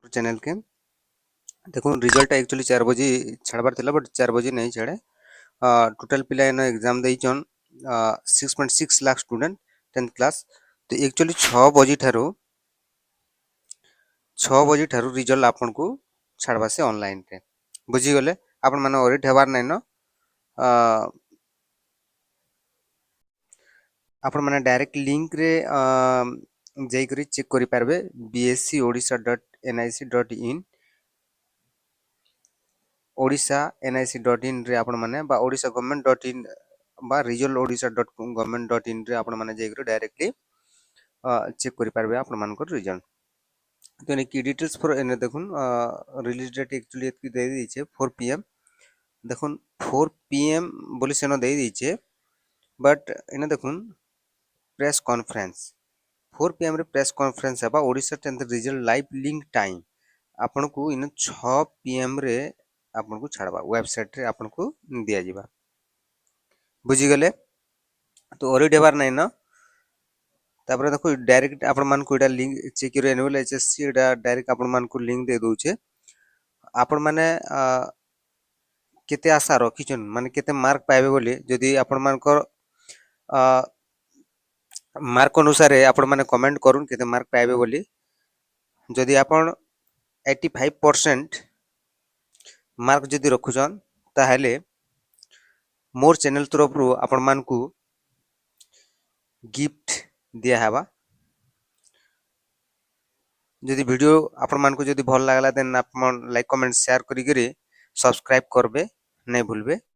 Channel के देखो result actually 4 बजे छाड़बार थिला बट 4 बजे नहीं छाड़े। टोटल पिला एनो एग्जाम देइछन 6.6 लाख स्टूडेंट 10th क्लास। तो एक्चुअली 6 बजे ठारू रिजल्ट आपन को छाड़बा से ऑनलाइन रे बुझी गले। आपन माने ओरिट हेबार नै न आपन माने डायरेक्ट लिंक रे जाई करी चेक करि पारबे bscodisha.nic.in odisha.nic.in रे आपण माने बा odisha.government.in बा regionalodisha.government.in रे आपण माने जाई करी डायरेक्टली चेक करि पारबे आपण मानकर रिजल्ट। तो एने की डिटेल्स फॉर एने देखुन रिलीज डेट एक्चुअली एतकी दे दीचे 4 pm देखुन 4 pm बोली सेनो दे दीचे बट एने देखुन प्रेस कॉन्फ्रेंस 4 pm रे प्रेस कॉन्फ्रेंस हेबा Odisha 10th result live link time आपन को इन 6 pm रे आपन को छाड़बा वेबसाइट रे आपन को दिया जिबा बुझी गले। तो ओरी डेबार नै न तापर देखो डायरेक्ट आपण मान को एटा लिंक चेक करियो एनुअल एचएससी एटा डायरेक्ट आपण मान को लिंक दे दोचे। आपण माने केते आशा रखिछन माने केते मार्क पाइबे बोली जदी आपण मान को मार्क अनुसार आपण माने कमेंट करून केते मार्क पाइबे बोली। जदी आपण 85% मार्क जदी रखुछन ताहेले मोर चैनल तरफ रु आपण मान को गिफ्ट दिया हबा। जदि वीडियो आपण मान को जदि भल लागला देन आपण लाइक कमेंट शेयर करी करी सब्सक्राइब करबे नहीं भूलबे।